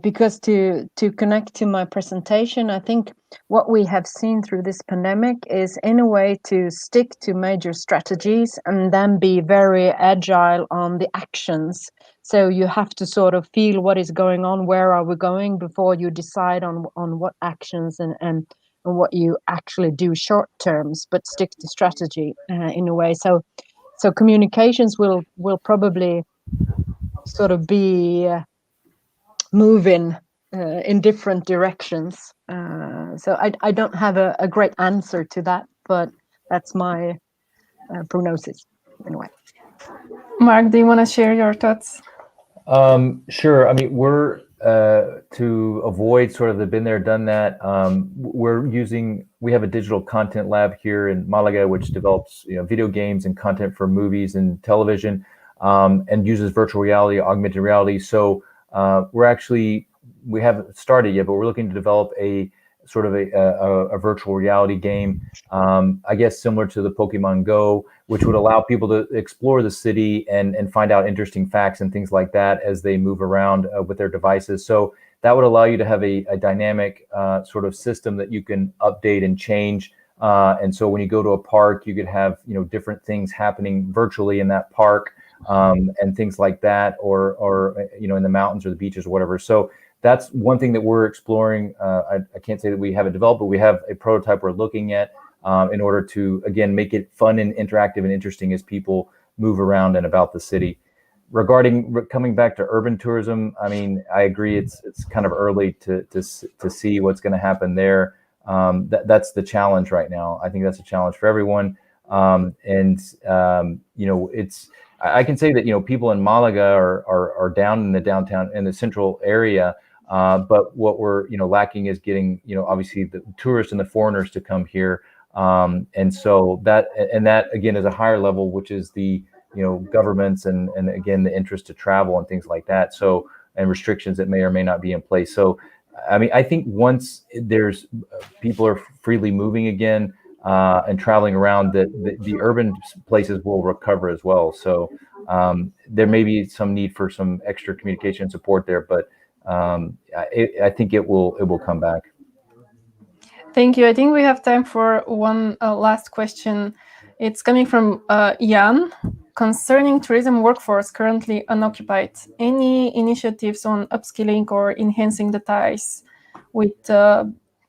Because to connect to my presentation, I think what we have seen through this pandemic is, in a way, to stick to major strategies and then be very agile on the actions. So you have to sort of feel what is going on, where are we going, before you decide on what actions and what you actually do short terms, but stick to strategy in a way. So communications will probably sort of be moving in different directions. So I don't have a great answer to that, but that's my prognosis in a way. Mark, do you want to share your thoughts? Sure. I mean, we're to avoid sort of the been there, done that. We have a digital content lab here in Malaga, which develops video games and content for movies and television, and uses virtual reality, augmented reality. So we haven't started yet, but we're looking to develop a sort of a virtual reality game, I guess similar to the Pokemon Go, which would allow people to explore the city and find out interesting facts and things like that as they move around with their devices. So that would allow you to have a dynamic sort of system that you can update and change. And so when you go to a park, you could have different things happening virtually in that park, and things like that, or in the mountains or the beaches or whatever. So that's one thing that we're exploring. I can't say that we have it developed, but we have a prototype we're looking at in order to, again, make it fun and interactive and interesting as people move around and about the city. Regarding coming back to urban tourism, I mean, I agree it's kind of early to see what's going to happen there. That's the challenge right now. I think that's a challenge for everyone. I can say that people in Malaga are down in the downtown, in the central area. But what we're lacking is getting obviously the tourists and the foreigners to come here, and so that again is a higher level, which is the governments and again the interest to travel and things like that. So, and restrictions that may or may not be in place. So I mean, I think once there's people are freely moving again and traveling around, the urban places will recover as well. So there may be some need for some extra communication support there, but I think it will come back. Thank you. I think we have time for one last question. It's coming from Jan. Concerning tourism workforce currently unoccupied, any initiatives on upskilling or enhancing the ties with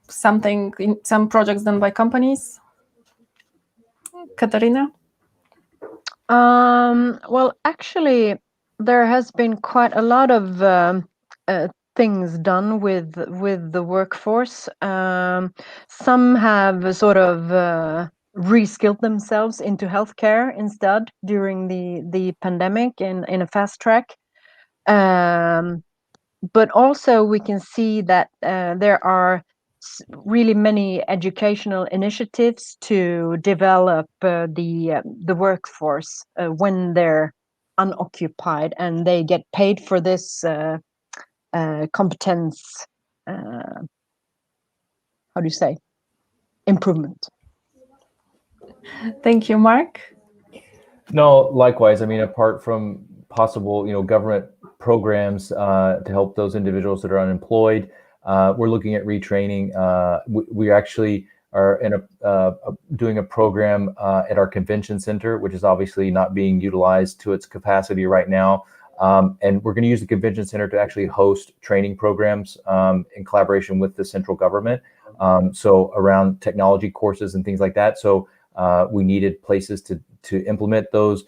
some projects done by companies? Katarina? Well, actually, there has been quite a lot of things done with the workforce. Some have sort of reskilled themselves into healthcare instead during the pandemic in a fast track. But also we can see that there are really many educational initiatives to develop the workforce when they're unoccupied, and they get paid for this competence, how do you say, improvement. Thank you, Mark. No, likewise. I mean, apart from possible, government programs to help those individuals that are unemployed, we're looking at retraining. We actually are in doing a program at our convention center, which is obviously not being utilized to its capacity right now. And we're going to use the convention center to actually host training programs in collaboration with the central government. So around technology courses and things like that. So we needed places to implement those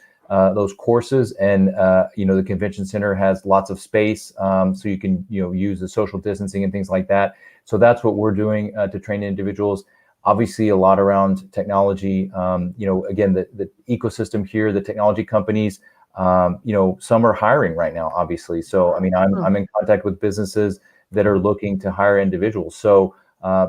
courses, and the convention center has lots of space, so you can use the social distancing and things like that. So that's what we're doing to train individuals. Obviously, a lot around technology. Again, the ecosystem here, the technology companies. Some are hiring right now, obviously. So I mean, I'm in contact with businesses that are looking to hire individuals. So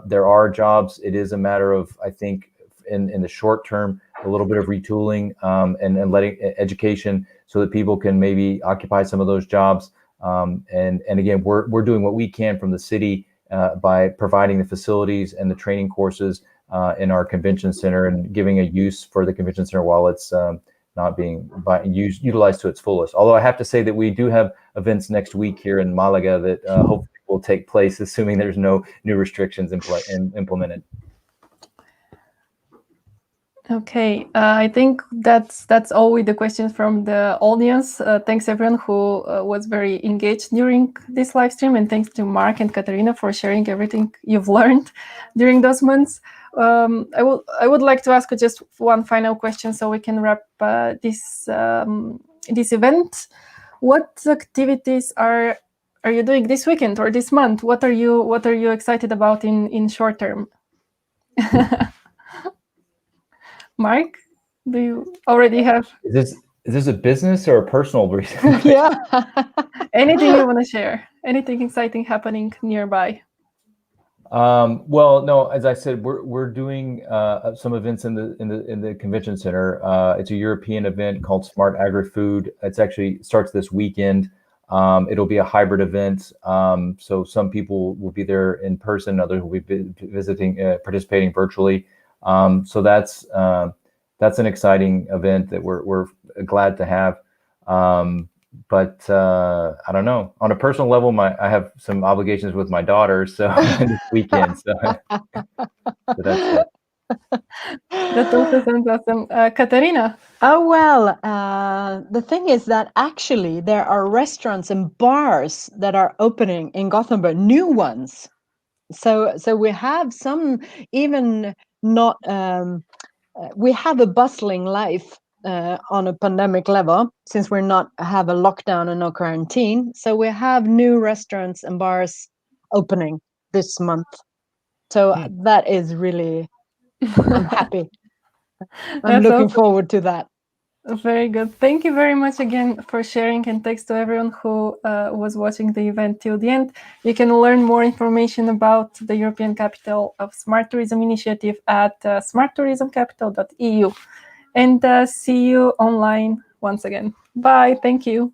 there are jobs. It is a matter of, I think, in the short term, a little bit of retooling and letting education so that people can maybe occupy some of those jobs. And again, we're doing what we can from the city by providing the facilities and the training courses in our convention center and giving a use for the convention center while it's not being utilized to its fullest. Although I have to say that we do have events next week here in Malaga that hopefully will take place, assuming there's no new restrictions implemented. Okay, I think that's all with the questions from the audience. Thanks everyone who was very engaged during this live stream, and thanks to Mark and Katarina for sharing everything you've learned during those months. I would like to ask you just one final question so we can wrap this event. What activities are you doing this weekend or this month? What are you excited about in short term? Mark, do you already have? Is this a business or a personal reason? Yeah. Anything you want to share? Anything exciting happening nearby? Well, no. As I said, we're doing some events in the convention center. It's a European event called Smart Agri-Food. It's actually starts this weekend. It'll be a hybrid event. So some people will be there in person, others will be participating virtually. So that's an exciting event that we're glad to have. But I don't know. On a personal level, I have some obligations with my daughter, so this weekend. So that's it. That also sounds awesome. Katarina. Oh, well, the thing is that actually there are restaurants and bars that are opening in Gothenburg, new ones. So we have some, even not, we have a bustling life on a pandemic level, since we're not have a lockdown and no quarantine. So we have new restaurants and bars opening this month. So that is really, I'm happy. I'm looking forward to that. Very good. Thank you very much again for sharing, and thanks to everyone who was watching the event till the end. You can learn more information about the European Capital of Smart Tourism Initiative at smarttourismcapital.eu. And see you online once again. Bye. Thank you.